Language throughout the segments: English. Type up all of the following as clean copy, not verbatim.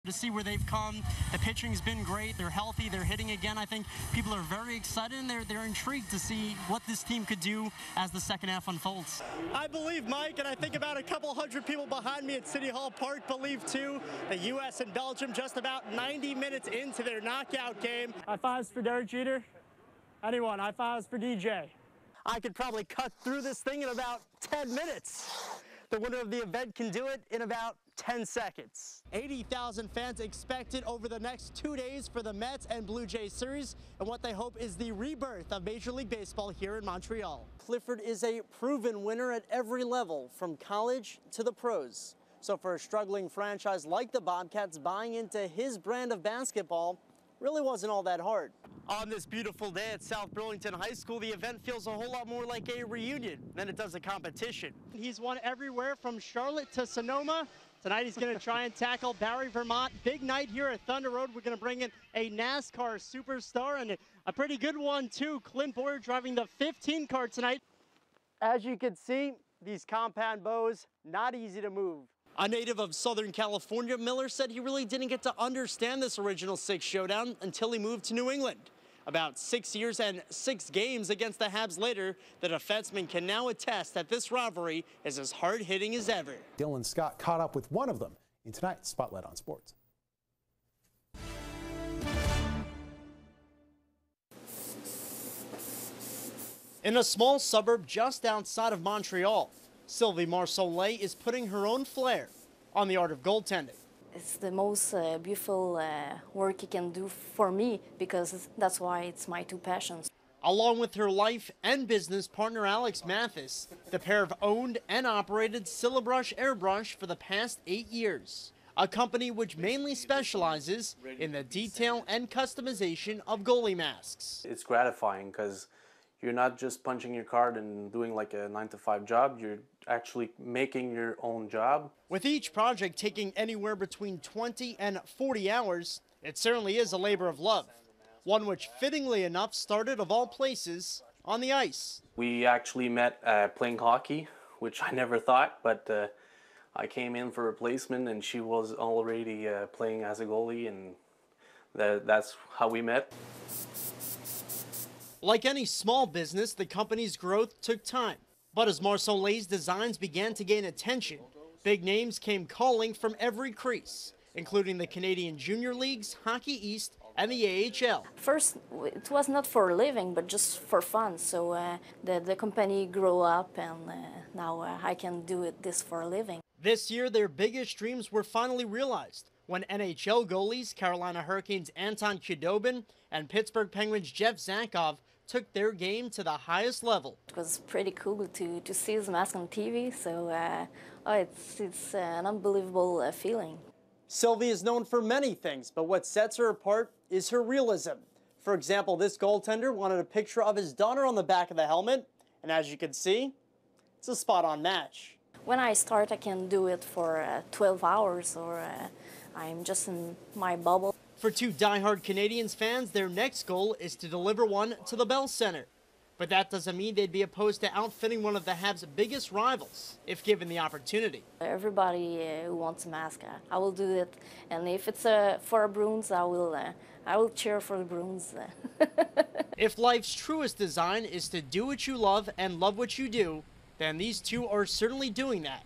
To see where they've come, the pitching's been great, they're healthy, they're hitting again. I think people are very excited and they're intrigued to see what this team could do as the second half unfolds. I believe, Mike, and I think about a couple hundred people behind me at City Hall Park believe too. The U.S. and Belgium just about 90 minutes into their knockout game. High fives for Derek Jeter. Anyone? High fives for DJ. I could probably cut through this thing in about 10 minutes. The winner of the event can do it in about 10 seconds. 80,000 fans expected over the next 2 days for the Mets and Blue Jays series, and what they hope is the rebirth of Major League Baseball here in Montreal. Clifford is a proven winner at every level, from college to the pros. So for a struggling franchise like the Bobcats, buying into his brand of basketball really wasn't all that hard. On this beautiful day at South Burlington High School, the event feels a whole lot more like a reunion than it does a competition. He's won everywhere from Charlotte to Sonoma. Tonight he's going to try and tackle Barry, Vermont. Big night here at Thunder Road. We're going to bring in a NASCAR superstar and a pretty good one too. Clint Boyer driving the 15 car tonight. As you can see, these compound bows, not easy to move. A native of Southern California, Miller said he really didn't get to understand this original six showdown until he moved to New England. About 6 years and 6 games against the Habs later, the defenseman can now attest that this rivalry is as hard-hitting as ever. Dylan Scott caught up with one of them in tonight's Spotlight on Sports. In a small suburb just outside of Montreal, Sylvie Marsolais is putting her own flair on the art of goaltending. It's the most beautiful work you can do for me, because that's why it's my two passions. Along with her life and business partner Alex Mathis, the pair have owned and operated Silabrush Airbrush for the past 8 years, a company which mainly specializes in the detail and customization of goalie masks. It's gratifying because you're not just punching your card and doing like a 9-to-5 job, you're actually making your own job. With each project taking anywhere between 20 and 40 hours, it certainly is a labor of love. One which fittingly enough started, of all places, on the ice. We actually met playing hockey, which I never thought, but I came in for replacement and she was already playing as a goalie, and that's how we met. Like any small business, the company's growth took time. But as Marsolais' designs began to gain attention, big names came calling from every crease, including the Canadian Junior Leagues, Hockey East, and the AHL. First, it was not for a living, but just for fun. So the company grew up, and now I can do this for a living. This year, their biggest dreams were finally realized when NHL goalies Carolina Hurricanes' Anton Khudobin and Pittsburgh Penguins' Jeff Zakov took their game to the highest level. It was pretty cool to see his mask on TV, so it's an unbelievable feeling. Sylvie is known for many things, but what sets her apart is her realism. For example, this goaltender wanted a picture of his daughter on the back of the helmet, and as you can see, it's a spot-on match. When I start, I can do it for 12 hours, or I'm just in my bubble. For two diehard Canadiens fans, their next goal is to deliver one to the Bell Center. But that doesn't mean they'd be opposed to outfitting one of the Habs' biggest rivals, if given the opportunity. Everybody who wants a mask, I will do it. And if it's for a Bruins, I will cheer for the Bruins. If life's truest design is to do what you love and love what you do, then these two are certainly doing that,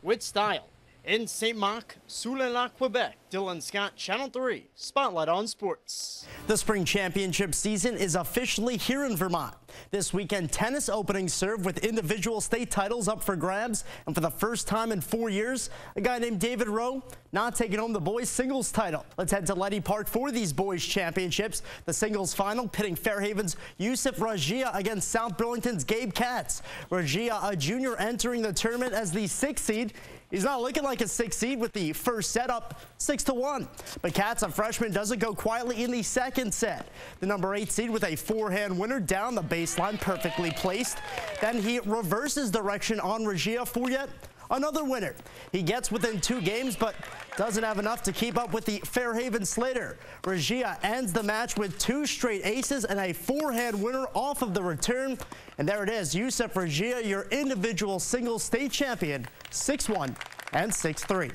with style. In Saint-Marc, Sous-le-Lac, Quebec, Dylan Scott, Channel 3, Spotlight on Sports. The spring championship season is officially here in Vermont. This weekend, tennis opening serve with individual state titles up for grabs. And for the first time in 4 years, a guy named David Rowe not taking home the boys singles title. Let's head to Letty Park for these boys championships. The singles final pitting Fairhaven's Yusuf Rajia against South Burlington's Gabe Katz. Rajia, a junior entering the tournament as the 6th seed. He's not looking like a 6th seed with the first set up 6-1. But Katz, a freshman, doesn't go quietly in the second set. The number 8 seed with a forehand winner down the baseline, perfectly placed. Then he reverses direction on Regia for yet another winner. He gets within 2 games, but doesn't have enough to keep up with the Fairhaven Slater. Regia ends the match with 2 straight aces and a forehand winner off of the return. And there it is, Yusuf Regia, your individual singles state champion, 6-1 and 6-3.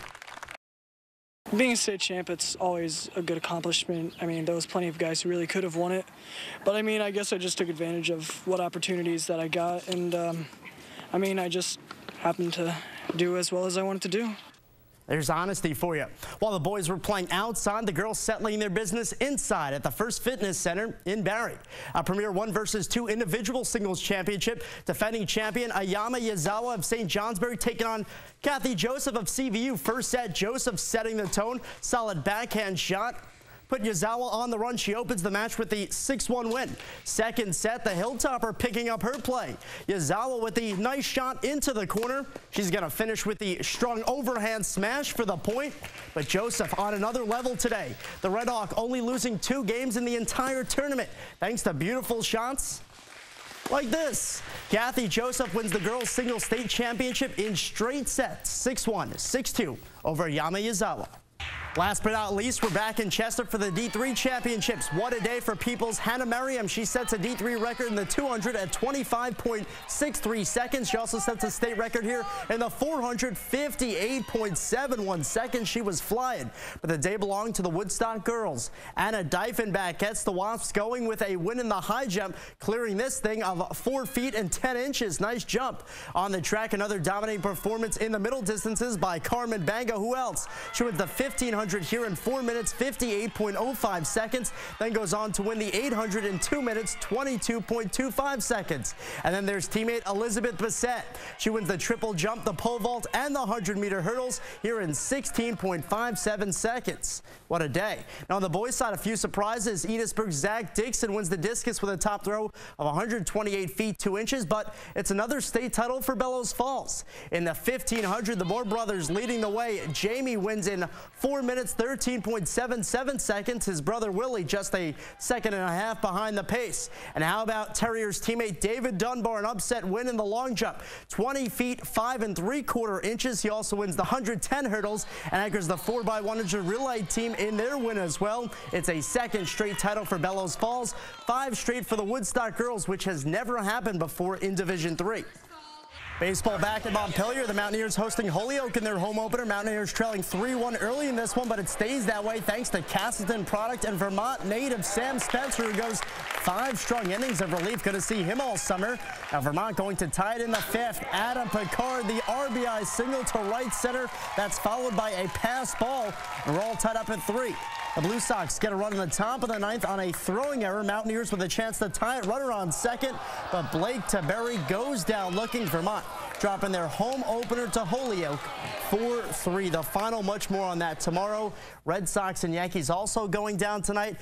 Being a state champ, it's always a good accomplishment. I mean, there was plenty of guys who really could have won it. But, I mean, I guess I just took advantage of what opportunities that I got. And, I mean, I just happened to do as well as I wanted to do. There's honesty for you. While the boys were playing outside, the girls settling their business inside at the First Fitness Center in Barrie. A premier 1 versus 2 individual singles championship. Defending champion Ayama Yazawa of St. Johnsbury taking on Kathy Joseph of CVU. First set, Joseph setting the tone. Solid backhand shot. Put Yazawa on the run. She opens the match with the 6-1 win. Second set, the Hilltopper picking up her play. Yazawa with the nice shot into the corner. She's going to finish with the strong overhand smash for the point. But Joseph on another level today. The Red Hawk only losing 2 games in the entire tournament thanks to beautiful shots like this. Kathy Joseph wins the girls singles state championship in straight sets, 6-1, 6-2 over Yama Yazawa. Last but not least, we're back in Chester for the D3 championships. What a day for People's Hannah Merriam. She sets a D3 record in the 200 at 25.63 seconds. She also sets a state record here in the 458.71 seconds. She was flying, but the day belonged to the Woodstock girls. Anna Diefenbach gets the Wasps going with a win in the high jump, clearing this thing of 4 feet and 10 inches. Nice jump. On the track, another dominating performance in the middle distances by Carmen Banga. Who else? She wins the 1500 here in 4 minutes 58.05 seconds, then goes on to win the 800 in 2 minutes 22.25 seconds. And then there's teammate Elizabeth Bissett. She wins the triple jump, the pole vault, and the 100-meter hurdles here in 16.57 seconds. What a day. Now on the boys' side, a few surprises. Edithsburg's Zach Dixon wins the discus with a top throw of 128 feet 2 inches, but it's another state title for Bellows Falls. In the 1500, the Moore brothers leading the way. Jamie wins in 4 minutes 13.77 seconds. His brother Willie just a second and a half behind the pace. And how about Terrier's teammate David Dunbar, an upset win in the long jump, 20 feet 5 3/4 inches. He also wins the 110 hurdles and anchors the 4x100 relay team in their win as well. It's a second straight title for Bellows Falls, 5 straight for the Woodstock girls, which has never happened before in Division 3. Baseball back at Montpelier. The Mountaineers hosting Holyoke in their home opener. Mountaineers trailing 3-1 early in this one, but it stays that way thanks to Castleton product and Vermont native Sam Spencer, who goes 5 strong innings of relief. Going to see him all summer. Now Vermont going to tie it in the 5th. Adam Picard, the RBI single to right center. That's followed by a pass ball. And we're all tied up at 3. The Blue Sox get a run in the top of the 9th on a throwing error. Mountaineers with a chance to tie it. Runner on second, but Blake Taberry goes down looking. Vermont dropping their home opener to Holyoke 4-3. The final, much more on that tomorrow. Red Sox and Yankees also going down tonight.